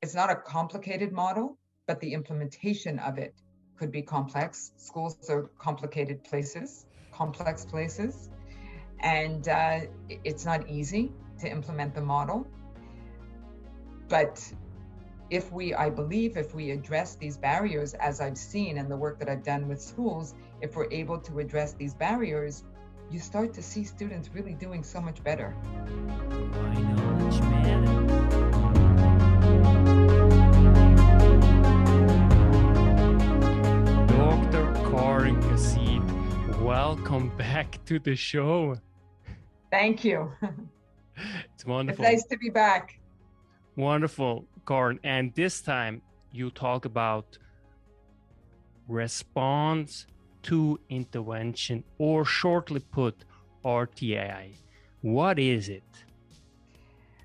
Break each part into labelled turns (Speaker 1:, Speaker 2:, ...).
Speaker 1: It's not a complicated model, but the implementation of it could be complex. Schools are complicated places, complex places, and it's not easy to implement the model. But I believe if we address these barriers, as I've seen in the work that I've done with schools, if we're able to address these barriers, you start to see students really doing so much better.
Speaker 2: Why knowledge matters. Dr. Karen Gazith, welcome back to the show.
Speaker 1: Thank you.
Speaker 2: It's wonderful.
Speaker 1: It's nice to be back.
Speaker 2: Wonderful, Karen. And this time you talk about response to intervention, or shortly put, RTI. What is it?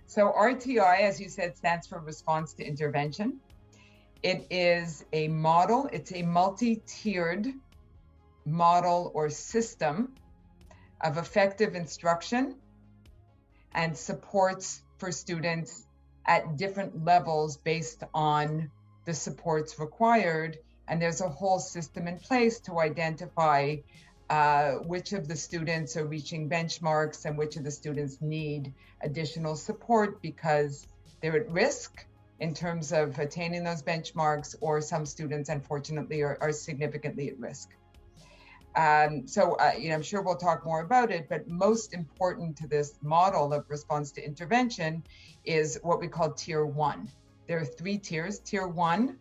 Speaker 1: So RTI, as you said, stands for response to intervention. It is a model. It's a multi-tiered model or system of effective instruction and supports for students at different levels based on the supports required. And there's a whole system in place to identify which of the students are reaching benchmarks and which of the students need additional support because they're at risk in terms of attaining those benchmarks, or some students, unfortunately, are significantly at risk. I'm sure we'll talk more about it, but most important to this model of response to intervention is what we call Tier 1. There are 3 tiers. Tier 1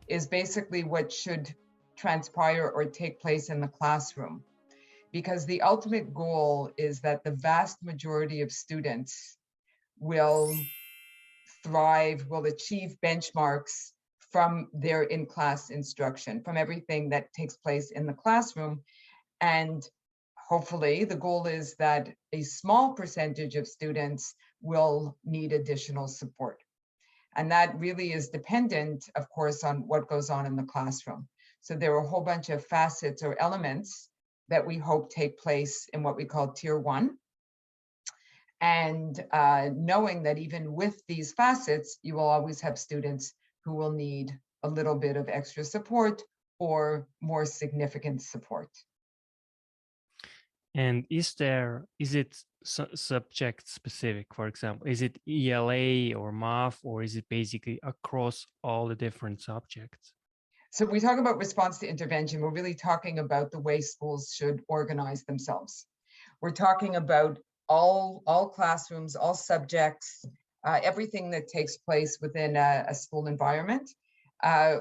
Speaker 1: is basically what should transpire or take place in the classroom, because the ultimate goal is that the vast majority of students will thrive, will achieve benchmarks from their in-class instruction, from everything that takes place in the classroom. And hopefully the goal is that a small percentage of students will need additional support. And that really is dependent, of course, on what goes on in the classroom. So there are a whole bunch of facets or elements that we hope take place in what we call Tier 1. And knowing that even with these facets, you will always have students who will need a little bit of extra support or more significant support.
Speaker 2: And is it subject specific, for example? Is it ELA or math, or is it basically across all the different subjects?
Speaker 1: So we talk about response to intervention, we're really talking about the way schools should organize themselves. We're talking about all classrooms, all subjects, everything that takes place within a school environment.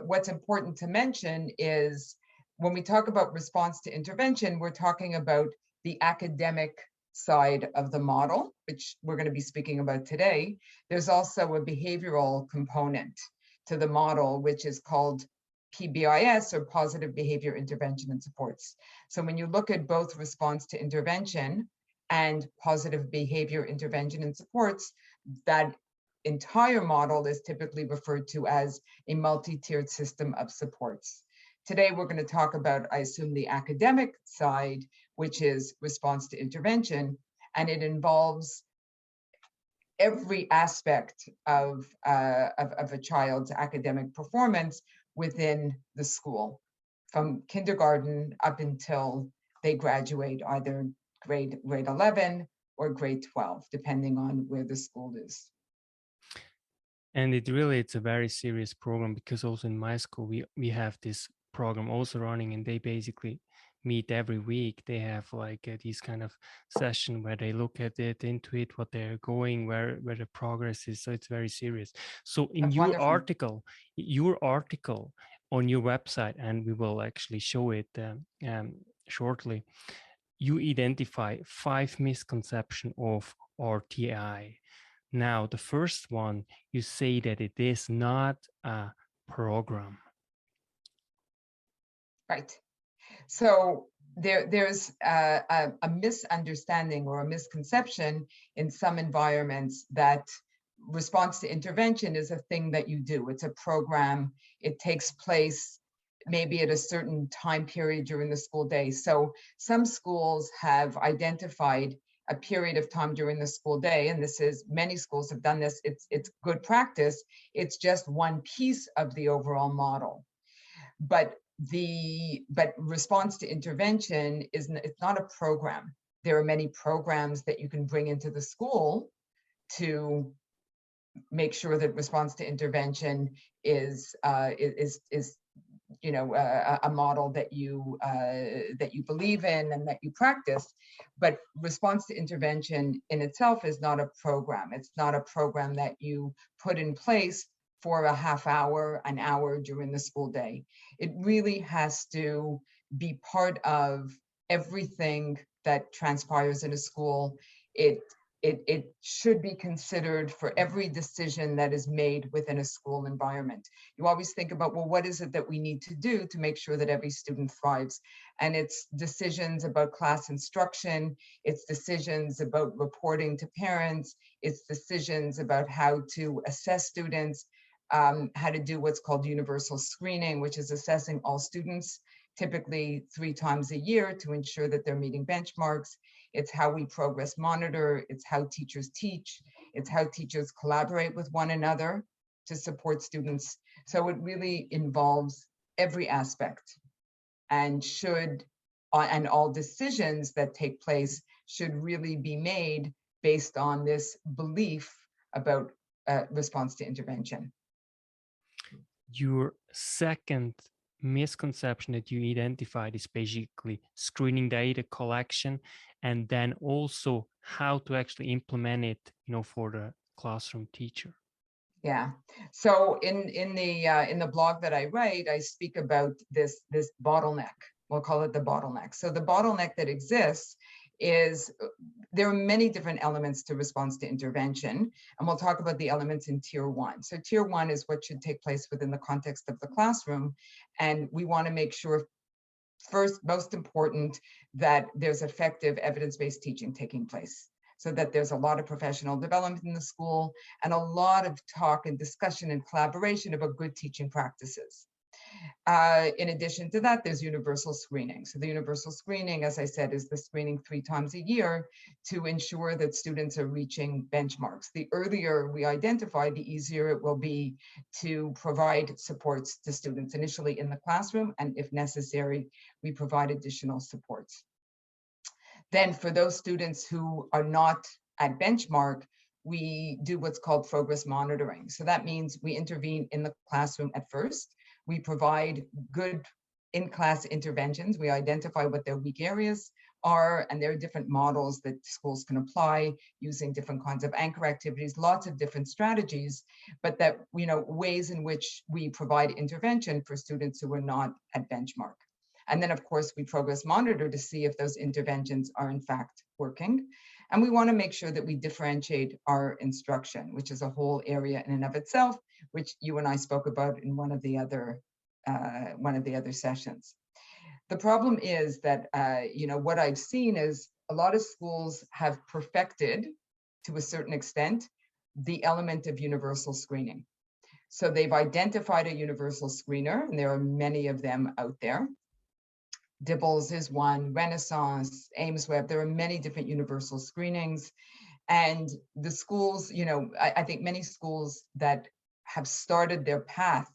Speaker 1: What's important to mention is when we talk about response to intervention, we're talking about the academic side of the model, which we're going to be speaking about today. There's also a behavioral component to the model, which is called PBIS, or Positive Behavior Intervention and Supports. So when you look at both response to intervention and positive behavior intervention and supports, that entire model is typically referred to as a multi-tiered system of supports. Today, we're going to talk about, I assume, the academic side, which is response to intervention, and it involves every aspect of a child's academic performance within the school, from kindergarten up until they graduate either grade 11 or grade 12, depending on where the school is.
Speaker 2: And it's a very serious program, because also in my school, we have this program also running, and they basically meet every week. They have like these kind of session where they look at it, into it, what they're going, where the progress is. So it's very serious. So in
Speaker 1: That's
Speaker 2: your
Speaker 1: wonderful.
Speaker 2: article on your website, and we will actually show it shortly, you identify 5 misconceptions of RTI. Now, the first one, you say that it is not a program.
Speaker 1: Right. So there's a misunderstanding or a misconception in some environments that response to intervention is a thing that you do. It's a program. It takes place maybe at a certain time period during the school day. So some schools have identified a period of time during the school day, and this is, many schools have done this, it's good practice, it's just one piece of the overall model. But response to intervention it's not a program. There are many programs that you can bring into the school to make sure that response to intervention is a model that you believe in and that you practice. But response to intervention in itself is not a program. It's not a program that you put in place for a half hour, an hour during the school day. It really has to be part of everything that transpires in a school. It should be considered for every decision that is made within a school environment. You always think about, well, what is it that we need to do to make sure that every student thrives? And it's decisions about class instruction, it's decisions about reporting to parents, it's decisions about how to assess students, how to do what's called universal screening, which is assessing all students, typically 3 times a year to ensure that they're meeting benchmarks. It's how we progress monitor, it's how teachers teach, it's how teachers collaborate with one another to support students. So it really involves every aspect, and and all decisions that take place should really be made based on this belief about response to intervention.
Speaker 2: Your second misconception that you identified is basically screening data collection, and then also how to actually implement it, for the classroom teacher.
Speaker 1: Yeah. So in the blog that I write, I speak about this bottleneck. We'll call it the bottleneck. So the bottleneck that exists is there are many different elements to response to intervention, and we'll talk about the elements in tier 1. So tier 1 is what should take place within the context of the classroom, and we want to make sure, first, most important, that there's effective evidence-based teaching taking place, so that there's a lot of professional development in the school and a lot of talk and discussion and collaboration about good teaching practices. In addition to that, there's universal screening. So the universal screening, as I said, is the screening 3 times a year to ensure that students are reaching benchmarks. The earlier we identify, the easier it will be to provide supports to students initially in the classroom, and if necessary, we provide additional supports. Then for those students who are not at benchmark, we do what's called progress monitoring. So that means we intervene in the classroom at first. We provide good in-class interventions. We identify what their weak areas are, and there are different models that schools can apply using different kinds of anchor activities, lots of different strategies, but that, ways in which we provide intervention for students who are not at benchmark. And then, of course, we progress monitor to see if those interventions are in fact working. And we want to make sure that we differentiate our instruction, which is a whole area in and of itself, which you and I spoke about in one of the other sessions. The problem is that, what I've seen is a lot of schools have perfected, to a certain extent, the element of universal screening. So they've identified a universal screener, and there are many of them out there. Dibbles is one, Renaissance, AimsWeb, there are many different universal screenings. And the schools, I think many schools that have started their path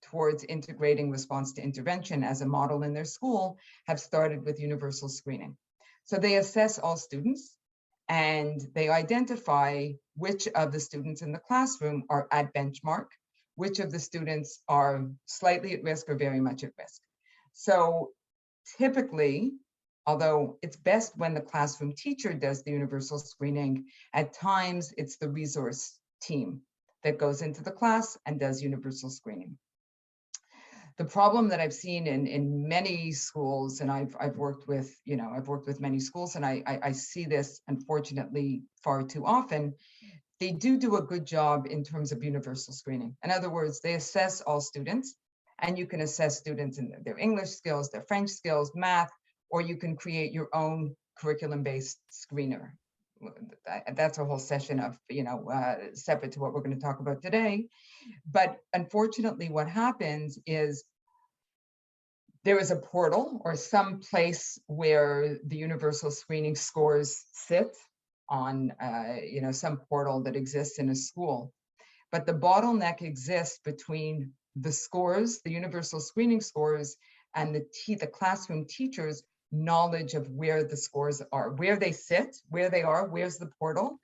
Speaker 1: towards integrating response to intervention as a model in their school have started with universal screening. So they assess all students and they identify which of the students in the classroom are at benchmark, which of the students are slightly at risk or very much at risk. So typically, although it's best when the classroom teacher does the universal screening, at times it's the resource team that goes into the class and does universal screening. The problem that I've seen in many schools, and I've worked with many schools, and I see this unfortunately far too often, they do a good job in terms of universal screening. In other words, they assess all students, and you can assess students in their English skills, their French skills, math, or you can create your own curriculum-based screener. That's a whole session of, separate to what we're going to talk about today. But unfortunately, what happens is there is a portal or some place where the universal screening scores sit, on some portal that exists in a school. But the bottleneck exists between the scores, the universal screening scores, and the classroom teachers' knowledge of where the scores are, where they sit, where they are, where's the portal,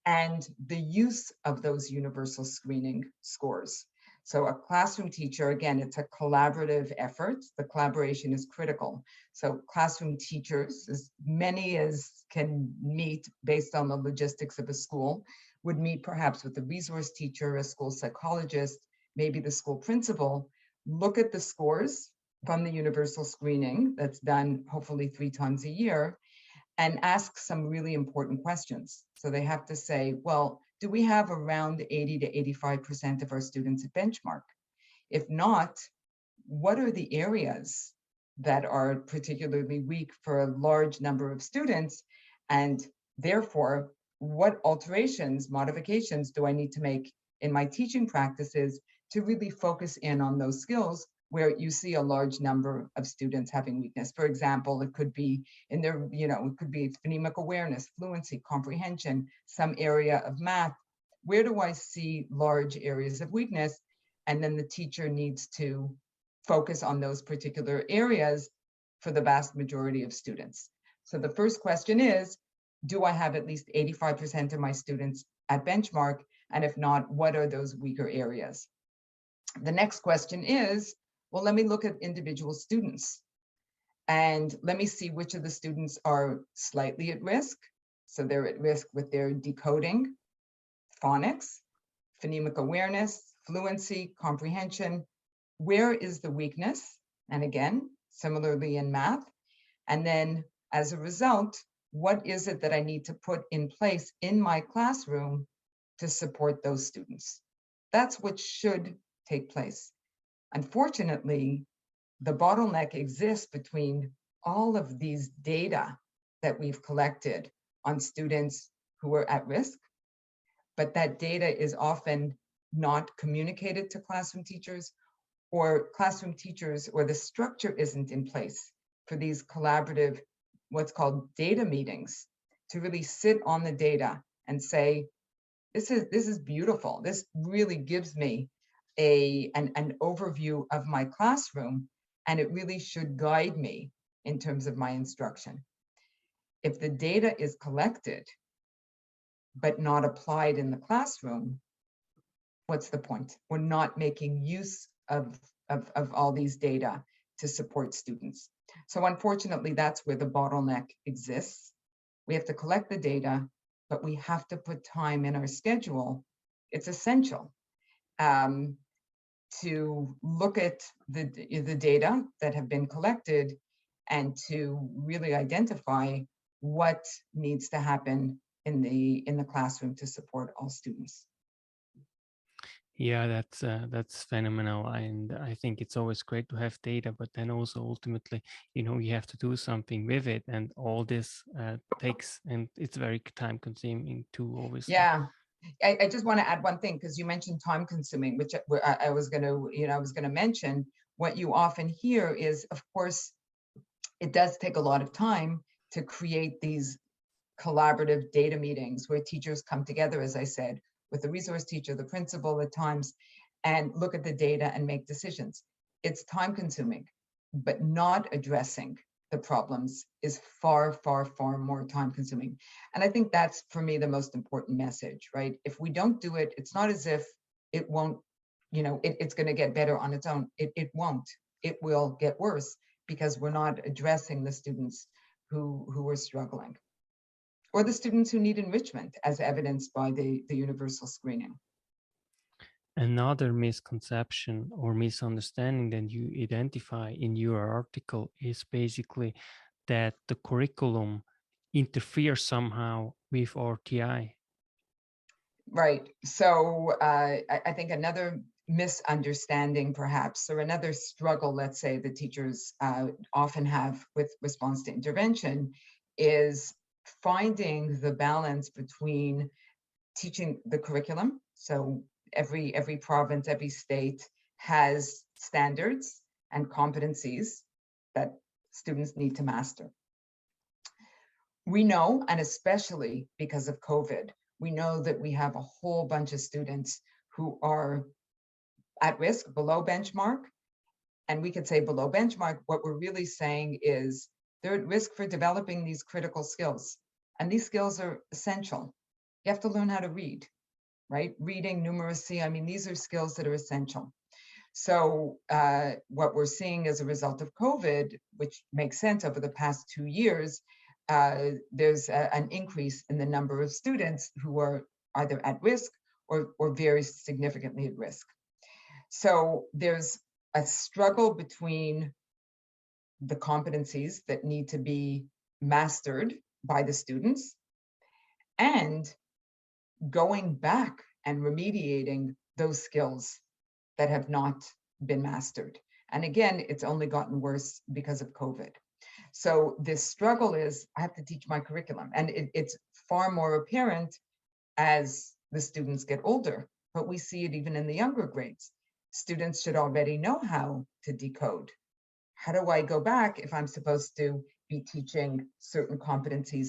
Speaker 1: and the use of those universal screening scores. So a classroom teacher, again, it's a collaborative effort. The collaboration is critical. So classroom teachers, as many as can meet based on the logistics of a school, would meet perhaps with a resource teacher, a school psychologist, maybe the school principal, look at the scores from the universal screening that's done hopefully 3 times a year, and ask some really important questions. So they have to say, well, do we have around 80 to 85% of our students at benchmark? If not, what are the areas that are particularly weak for a large number of students? And therefore, what alterations, modifications do I need to make in my teaching practices to really focus in on those skills where you see a large number of students having weakness? For example, it could be in their, it could be phonemic awareness, fluency, comprehension, some area of math. Where do I see large areas of weakness? And then the teacher needs to focus on those particular areas for the vast majority of students. So the first question is, do I have at least 85% of my students at benchmark? And if not, what are those weaker areas? The next question is, well, let me look at individual students and let me see which of the students are slightly at risk. So they're at risk with their decoding, phonics, phonemic awareness, fluency, comprehension. Where is the weakness? And again, similarly in math. And then as a result, what is it that I need to put in place in my classroom to support those students? That's what should take place. Unfortunately, the bottleneck exists between all of these data that we've collected on students who are at risk, but that data is often not communicated to classroom teachers, or the structure isn't in place for these collaborative, what's called data meetings, to really sit on the data and say, this is beautiful. This really gives me an overview of my classroom, and it really should guide me in terms of my instruction. If the data is collected but not applied in the classroom, what's the point? We're not making use of all these data to support students. So unfortunately, that's where the bottleneck exists. We have to collect the data, but we have to put time in our schedule. It's essential to look at the data that have been collected and to really identify what needs to happen in the classroom to support all students.
Speaker 2: Yeah, that's phenomenal, and I think it's always great to have data, but then also ultimately, you have to do something with it, and all this takes, and it's very time consuming too, obviously.
Speaker 1: Yeah, I just want to add one thing, because you mentioned time consuming, which I was going to mention. What you often hear is, of course, it does take a lot of time to create these collaborative data meetings where teachers come together, as I said, with the resource teacher, the principal at times, and look at the data and make decisions. It's time consuming, but not addressing the problems is far, far, far more time consuming. And I think that's, for me, the most important message, right? If we don't do it, it's not as if it won't, it's going to get better on its own. It won't. It will get worse because we're not addressing the students who are struggling, or the students who need enrichment, as evidenced by the universal screening.
Speaker 2: Another misconception or misunderstanding that you identify in your article is basically that the curriculum interferes somehow with RTI.
Speaker 1: Right. So I think another misunderstanding, perhaps, or another struggle, let's say, the teachers often have with response to intervention is finding the balance between teaching the curriculum. So every province, every state has standards and competencies that students need to master, We know, and especially because of COVID, we know that we have a whole bunch of students who are at risk, below benchmark. And we could say below benchmark, what we're really saying is they're at risk for developing these critical skills. And these skills are essential. You have to learn how to read, right? Reading, numeracy, I mean, these are skills that are essential. So what we're seeing as a result of COVID, which makes sense over the past 2 years, there's an increase in the number of students who are either at risk or very significantly at risk. So there's a struggle between the competencies that need to be mastered by the students and going back and remediating those skills that have not been mastered. And again, it's only gotten worse because of COVID. So this struggle is, I have to teach my curriculum. And it's far more apparent as the students get older, but we see it even in the younger grades. Students should already know how to decode. How do I go back if I'm supposed to be teaching certain competencies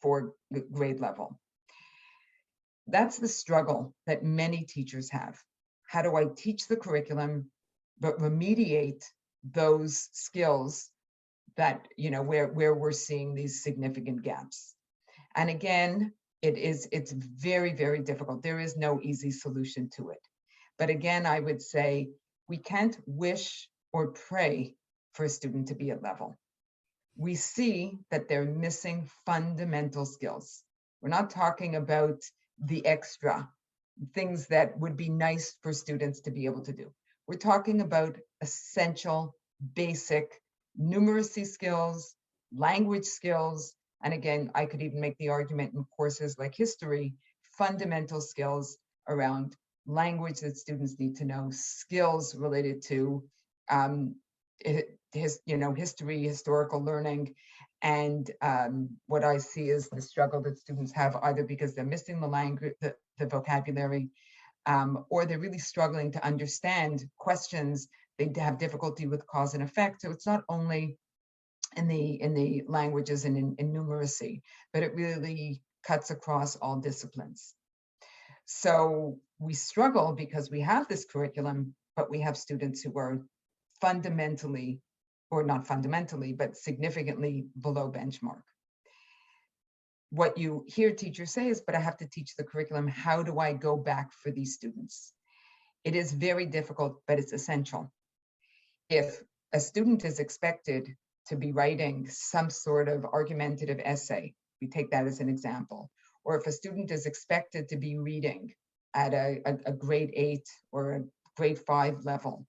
Speaker 1: for grade level? That's the struggle that many teachers have. How do I teach the curriculum, but remediate those skills that, where we're seeing these significant gaps? And again, it's very, very difficult. There is no easy solution to it. But again, I would say we can't wish or pray for a student to be at level. We see that they're missing fundamental skills. We're not talking about the extra things that would be nice for students to be able to do. We're talking about essential, basic numeracy skills, language skills, and again, I could even make the argument in courses like history, fundamental skills around language that students need to know, skills related to history, historical learning. And what I see is the struggle that students have either because they're missing the language, the vocabulary, or they're really struggling to understand questions. They have difficulty with cause and effect. So it's not only in the languages and in numeracy, but it really cuts across all disciplines. So we struggle because we have this curriculum, but we have students who are fundamentally, or not fundamentally, but significantly below benchmark. What you hear teachers say is, but I have to teach the curriculum. How do I go back for these students? It is very difficult, but it's essential. If a student is expected to be writing some sort of argumentative essay, we take that as an example, or if a student is expected to be reading at a grade 8 or a grade 5 level,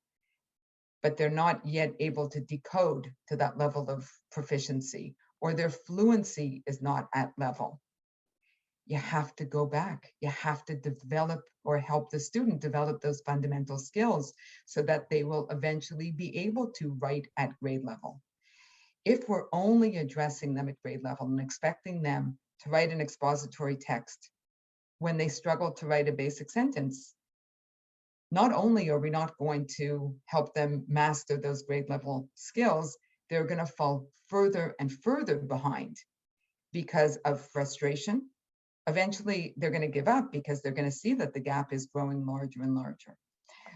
Speaker 1: but they're not yet able to decode to that level of proficiency, or their fluency is not at level, you have to go back. You have to develop or help the student develop those fundamental skills so that they will eventually be able to write at grade level. If we're only addressing them at grade level and expecting them to write an expository text when they struggle to write a basic sentence, not only are we not going to help them master those grade level skills, they're going to fall further and further behind because of frustration. Eventually, they're going to give up because they're going to see that the gap is growing larger and larger.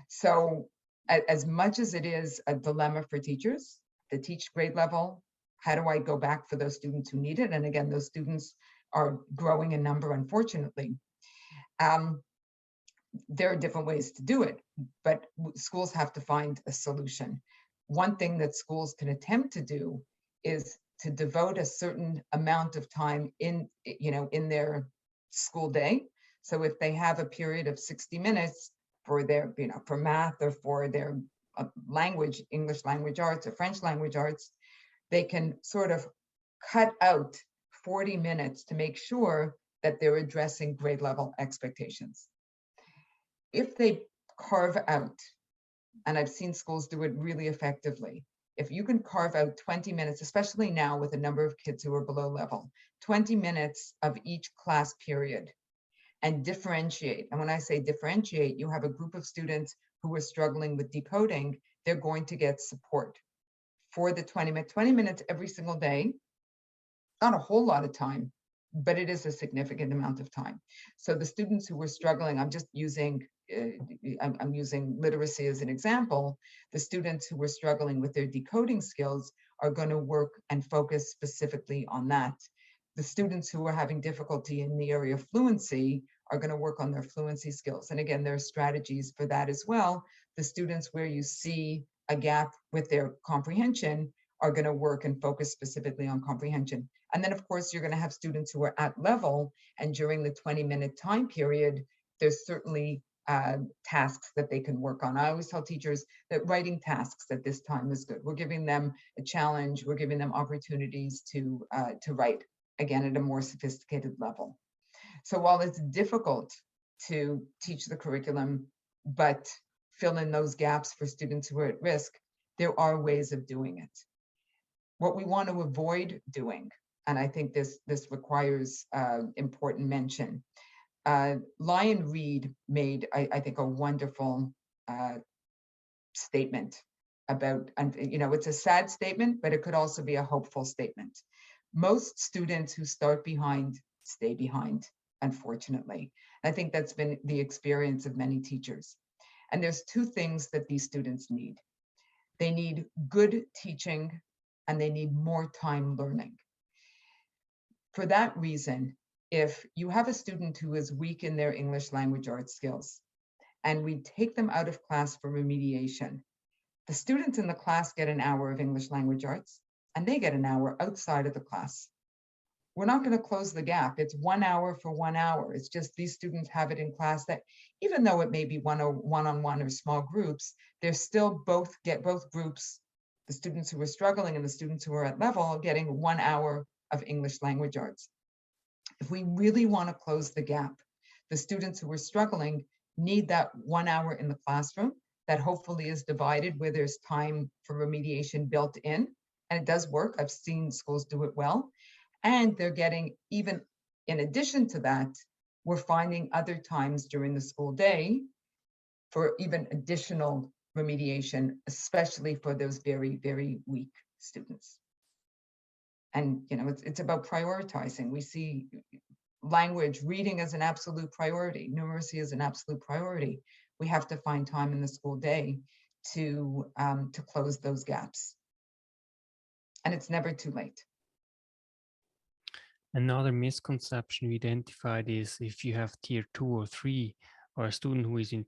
Speaker 1: So as much as it is a dilemma for teachers to teach grade level, how do I go back for those students who need it? And again, those students are growing in number, unfortunately. There are different ways to do it, but schools have to find a solution. One thing that schools can attempt to do is to devote a certain amount of time in their school day. So if they have a period of 60 minutes for their, for math or for their language, English language arts or French language arts, they can sort of cut out 40 minutes to make sure that they're addressing grade level expectations. If they carve out, and I've seen schools do it really effectively, if you can carve out 20 minutes, especially now with a number of kids who are below level, 20 minutes of each class period, and differentiate. And when I say differentiate, you have a group of students who are struggling with decoding, they're going to get support for the 20 minutes every single day not a whole lot of time, but it is a significant amount of time. So the students who were struggling, I'm using literacy as an example. The students who were struggling with their decoding skills are going to work and focus specifically on that. The students who are having difficulty in the area of fluency are going to work on their fluency skills. And again, there are strategies for that as well. The students where you see a gap with their comprehension are going to work and focus specifically on comprehension. And then, of course, you're going to have students who are at level, and during the 20-minute time period, there's certainly tasks that they can work on. I always tell teachers that writing tasks at this time is good. We're giving them a challenge. We're giving them opportunities to write, again, at a more sophisticated level. So while it's difficult to teach the curriculum, but fill in those gaps for students who are at risk, there are ways of doing it. What we want to avoid doing, and I think this requires important mention. Lyon Reed made, I think, a wonderful statement about, and it's a sad statement, but it could also be a hopeful statement. Most students who start behind stay behind, unfortunately. I think that's been the experience of many teachers. And there's two things that these students need. They need good teaching, and they need more time learning. For that reason, if you have a student who is weak in their English language arts skills, and we take them out of class for remediation, the students in the class get an hour of English language arts, and they get an hour outside of the class. We're not going to close the gap. It's 1 hour for 1 hour. It's just these students have it in class that even though it may be one-on-one or small groups, they're still both groups, the students who are struggling and the students who are at level, getting 1 hour of English language arts. If we really want to close the gap, the students who are struggling need that 1 hour in the classroom that hopefully is divided where there's time for remediation built in. And it does work. I've seen schools do it well. And they're getting, even in addition to that, we're finding other times during the school day for even additional remediation, especially for those very, very weak students. And it's about prioritizing. We see language, reading as an absolute priority, numeracy as an absolute priority. We have to find time in the school day to close those gaps. And it's never too late.
Speaker 2: Another misconception we identified is if you have tier 2 or 3, or a student who is in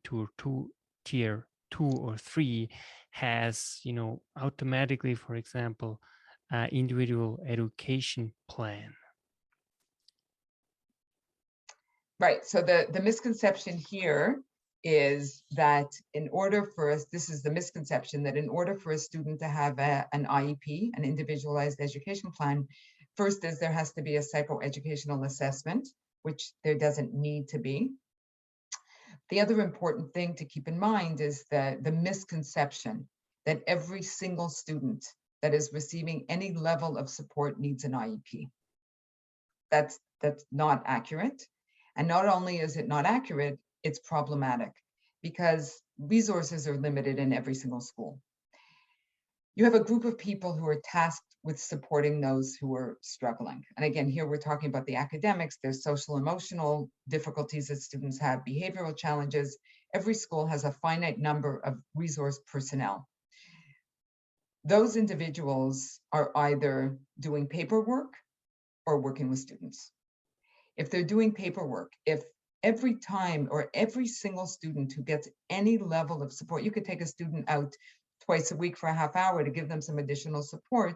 Speaker 2: tier 2 or 3 has, automatically, for example, an individual education plan.
Speaker 1: Right. So the misconception here is that in order for us, this is the misconception that in order for a student to have an IEP, an individualized education plan, first is there has to be a psychoeducational assessment, which there doesn't need to be. The other important thing to keep in mind is the misconception that every single student that is receiving any level of support needs an IEP. That's not accurate. And not only is it not accurate, it's problematic because resources are limited in every single school. You have a group of people who are tasked with supporting those who are struggling. And again, here we're talking about the academics, there's social emotional difficulties that students have, behavioral challenges. Every school has a finite number of resource personnel. Those individuals are either doing paperwork or working with students. If they're doing paperwork, if every time or every single student who gets any level of support, you could take a student out twice a week for a half hour to give them some additional support,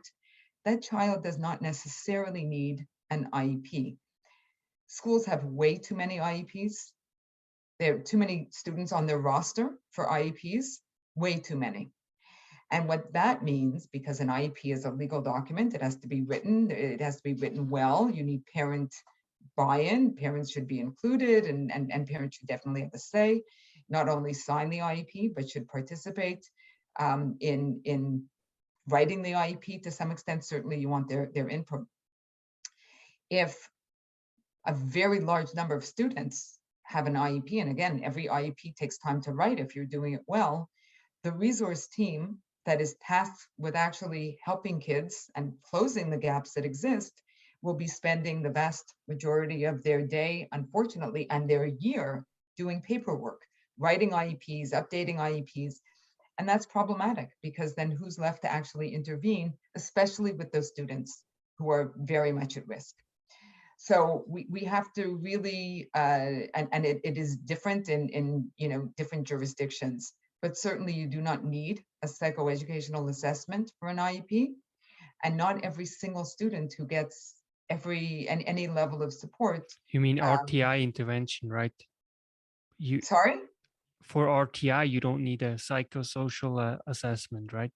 Speaker 1: that child does not necessarily need an IEP. Schools have way too many IEPs. There are too many students on their roster for IEPs, way too many. And what that means, because an IEP is a legal document, it has to be written, it has to be written well, you need parent buy-in, parents should be included, and parents should definitely have a say, not only sign the IEP, but should participate in writing the IEP to some extent. Certainly you want their input. If a very large number of students have an IEP, and again, every IEP takes time to write if you're doing it well, the resource team that is tasked with actually helping kids and closing the gaps that exist will be spending the vast majority of their day, unfortunately, and their year doing paperwork, writing IEPs, updating IEPs. And that's problematic because then who's left to actually intervene, especially with those students who are very much at risk. So we have to really, and it is different in different jurisdictions, but certainly you do not need a psychoeducational assessment for an IEP, and not every single student who gets any level of support.
Speaker 2: You mean RTI intervention, right?
Speaker 1: Sorry?
Speaker 2: For RTI, you don't need a psychosocial assessment, right?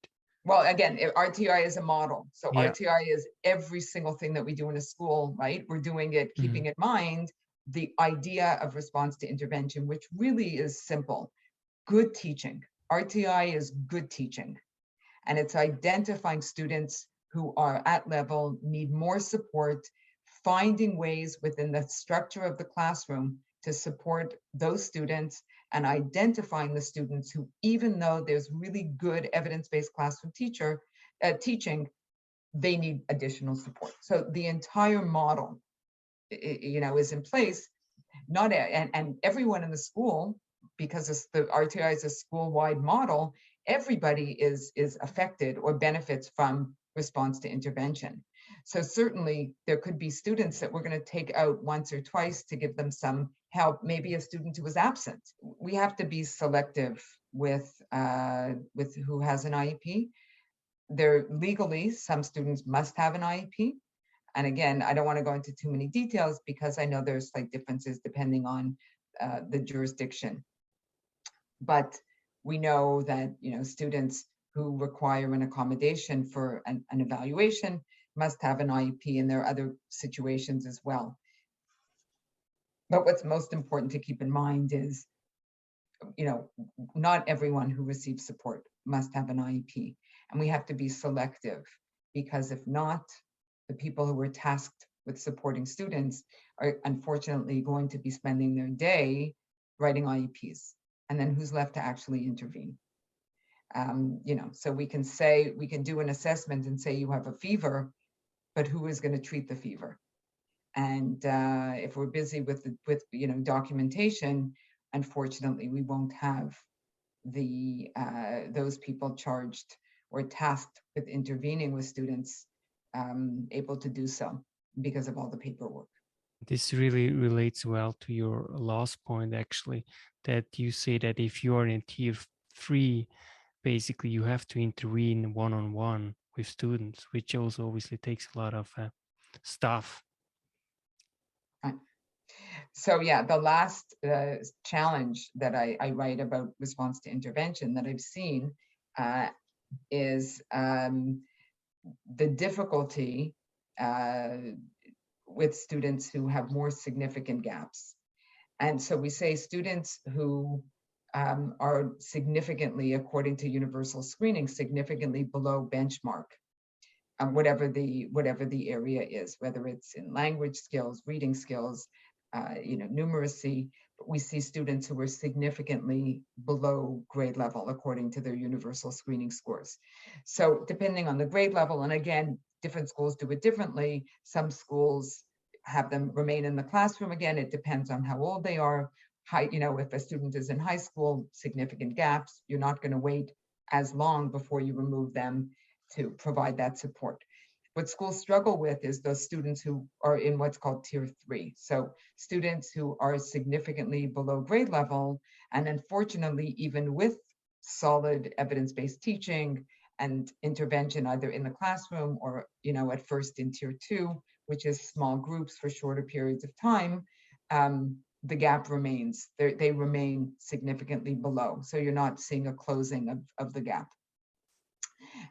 Speaker 1: Well, again, RTI is a model. So
Speaker 2: Yeah.
Speaker 1: RTI is every single thing that we do in a school, right? We're doing it, keeping in mind the idea of response to intervention, which really is simple. Good teaching. RTI is good teaching. And it's identifying students who are at level, need more support, finding ways within the structure of the classroom to support those students, and identifying the students who, even though there's really good evidence-based classroom teaching, they need additional support. So the entire model, is in place. And everyone in the school, because the RTI is a school-wide model, everybody is affected or benefits from response to intervention. So certainly there could be students that we're going to take out once or twice to give them some help, maybe a student who was absent. We have to be selective with who has an IEP. Legally, some students must have an IEP. And again, I don't want to go into too many details because I know there's slight differences depending on the jurisdiction. But we know that students who require an accommodation for an evaluation must have an IEP, and there are other situations as well. But what's most important to keep in mind is, not everyone who receives support must have an IEP, and we have to be selective, because if not, the people who are tasked with supporting students are unfortunately going to be spending their day writing IEPs, and then who's left to actually intervene? So we can do an assessment and say you have a fever, but who is going to treat the fever? And if we're busy with documentation, unfortunately, we won't have those people charged or tasked with intervening with students able to do so because of all the paperwork. This
Speaker 2: really relates well to your last point, actually, that you say that if you are in tier 3, basically you have to intervene one-on-one with students, which also obviously takes a lot of stuff.
Speaker 1: Right. So yeah, the last challenge that I write about response to intervention that I've seen is the difficulty with students who have more significant gaps. And so we say students who are significantly, according to universal screening, significantly below benchmark, whatever the area is, whether it's in language skills, reading skills, numeracy. But we see students who are significantly below grade level according to their universal screening scores. So depending on the grade level, and again, different schools do it differently. Some schools have them remain in the classroom. Again, it depends on how old they are. If a student is in high school, significant gaps, you're not going to wait as long before you remove them to provide that support. What schools struggle with is those students who are in what's called tier 3. So students who are significantly below grade level, and unfortunately, even with solid evidence-based teaching and intervention, either in the classroom or, at first in tier 2, which is small groups for shorter periods of time, the gap remains. They remain significantly below. So you're not seeing a closing of the gap.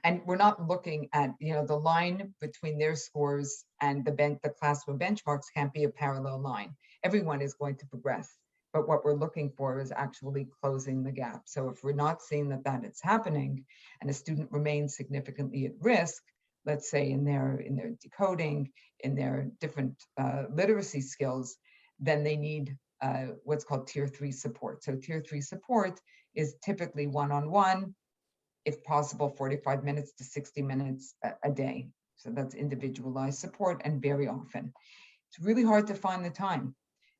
Speaker 1: And we're not looking at, the line between their scores and the classroom benchmarks can't be a parallel line. Everyone is going to progress. But what we're looking for is actually closing the gap. So if we're not seeing that is happening, and a student remains significantly at risk, let's say in their decoding, in their different literacy skills, then they need what's called tier 3 support. So tier 3 support is typically one-on-one, if possible, 45 minutes to 60 minutes a day. So that's individualized support, and very often. It's really hard to find the time,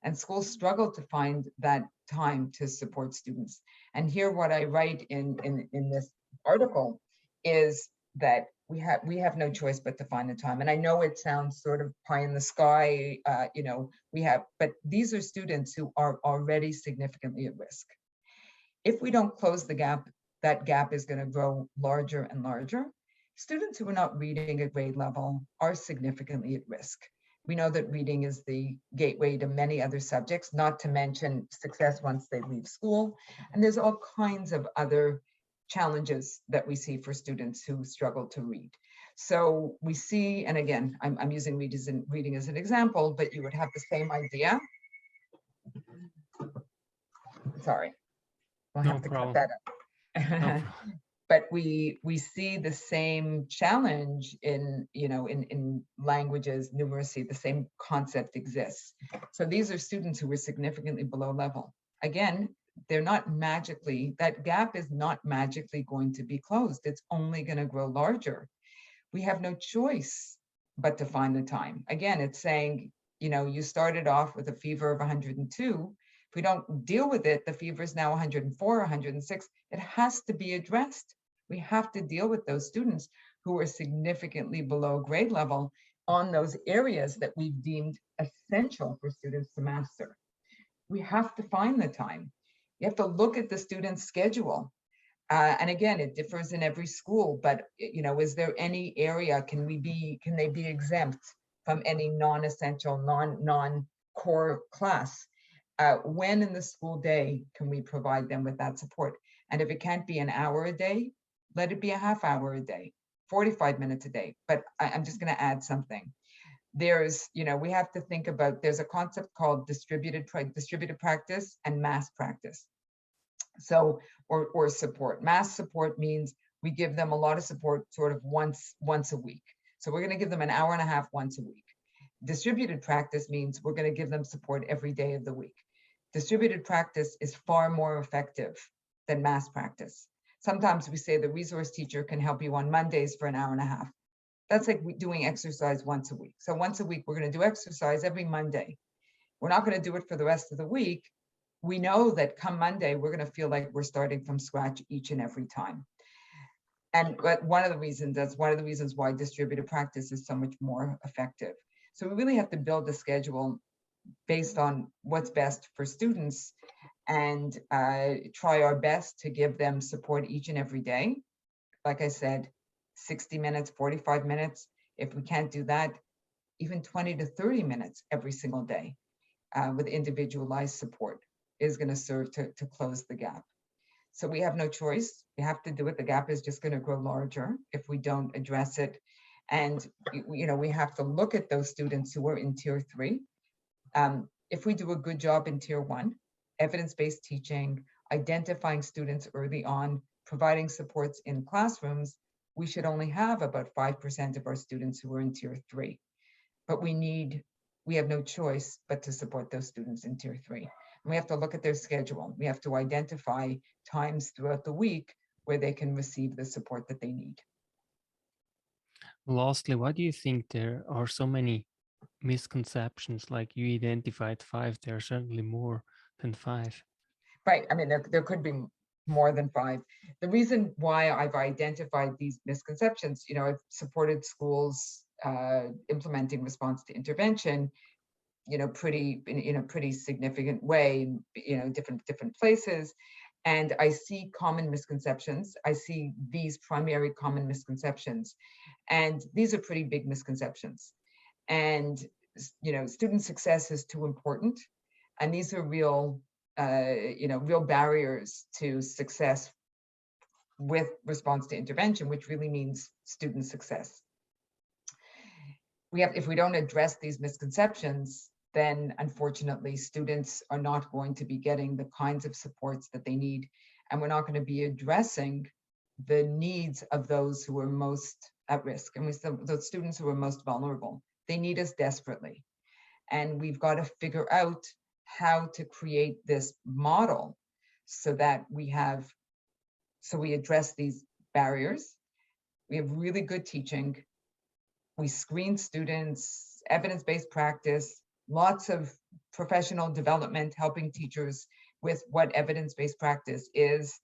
Speaker 1: and schools struggle to find that time to support students. And here what I write in this article is that we have no choice but to find the time. And I know it sounds sort of pie in the sky, but these are students who are already significantly at risk. If we don't close the gap, that gap is going to grow larger and larger. Students who are not reading at grade level are significantly at risk. We know that reading is the gateway to many other subjects, not to mention success once they leave school. And there's all kinds of other challenges that we see for students who struggle to read. So we see, and again, I'm using reading as an example, but you would have the same idea. Sorry, we'll have to cut that up.
Speaker 2: No
Speaker 1: But we see the same challenge in languages, numeracy, the same concept exists. So these are students who were significantly below level. Again, they're not magically, that gap is not magically going to be closed. It's only going to grow larger. We have no choice but to find the time. Again, it's saying, you started off with a fever of 102. If we don't deal with it, the fever is now 104, 106. It has to be addressed. We have to deal with those students who are significantly below grade level on those areas that we've deemed essential for students to master. We have to find the time. You have to look at the student's schedule. And again, it differs in every school, but is there any area, can they be exempt from any non-essential, non-core class? When in the school day can we provide them with that support? And if it can't be an hour a day, let it be a half hour a day, 45 minutes a day. But I'm just going to add something. There's, we have to think about, there's a concept called distributed practice and mass practice. So, or support. Mass support means we give them a lot of support sort of once a week. So we're going to give them an hour and a half once a week. Distributed practice means we're going to give them support every day of the week. Distributed practice is far more effective than mass practice. Sometimes we say the resource teacher can help you on Mondays for an hour and a half. That's like doing exercise once a week. So once a week, we're going to do exercise every Monday. We're not going to do it for the rest of the week. We know that come Monday, we're going to feel like we're starting from scratch each and every time. But one of the reasons why distributed practice is so much more effective. So we really have to build a schedule based on what's best for students and try our best to give them support each and every day. Like I said, 60 minutes, 45 minutes. If we can't do that, even 20 to 30 minutes every single day with individualized support is going to serve to close the gap. So we have no choice. We have to do it. The gap is just going to grow larger if we don't address it. And we have to look at those students who are in tier 3. If we do a good job in tier 1, evidence-based teaching, identifying students early on, providing supports in classrooms, we should only have about 5% of our students who are in tier 3. But we have no choice but to support those students in tier 3. And we have to look at their schedule. We have to identify times throughout the week where they can receive the support that they need.
Speaker 2: Lastly, why do you think there are so many misconceptions? Like you identified 5, there are certainly more than 5.
Speaker 1: Right. I mean, there could be more than 5. The reason why I've identified these misconceptions, I've supported schools implementing response to intervention, in a pretty significant way, different places. And I see common misconceptions. I see these primary common misconceptions. And these are pretty big misconceptions. And, student success is too important. And these are real barriers to success with response to intervention, which really means student success. If we don't address these misconceptions, then unfortunately students are not going to be getting the kinds of supports that they need, and we're not going to be addressing the needs of those who are most at risk, and those students who are most vulnerable. They need us desperately, and we've got to figure out how to create this model so that we address these barriers. We have really good teaching. We screen students, evidence-based practice, lots of professional development, helping teachers with what evidence-based practice is,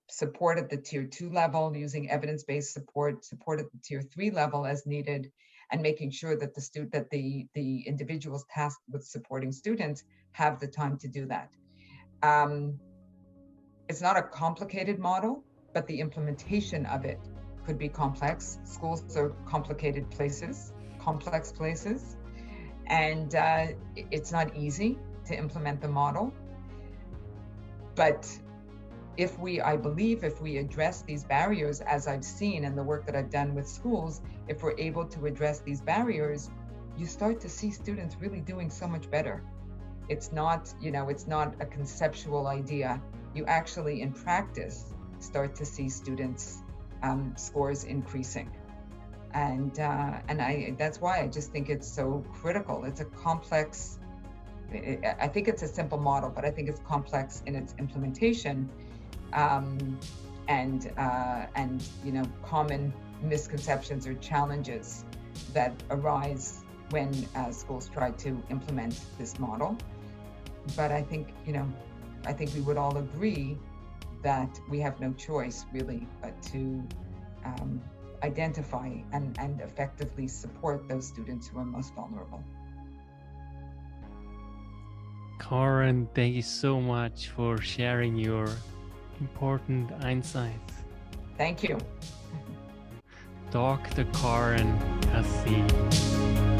Speaker 1: support at the tier 2 level, using evidence-based support at the tier 3 level as needed, and making sure that the individuals tasked with supporting students have the time to do that. It's not a complicated model, but the implementation of it could be complex. Schools are complicated places, complex places, and it's not easy to implement the model. But I believe if we address these barriers, as I've seen in the work that I've done with schools, if we're able to address these barriers, you start to see students really doing so much better. It's not, it's not a conceptual idea. You actually, in practice, start to see students' scores increasing. And that's why I just think it's so critical. It's a complex, I think it's a simple model, but I think it's complex in its implementation. And common misconceptions or challenges that arise when schools try to implement this model. But I think, I think we would all agree that we have no choice really but to identify and effectively support those students who are most vulnerable.
Speaker 2: Karen, thank you so much for sharing your important insights.
Speaker 1: Thank you.
Speaker 2: Dr. Karen Gazith.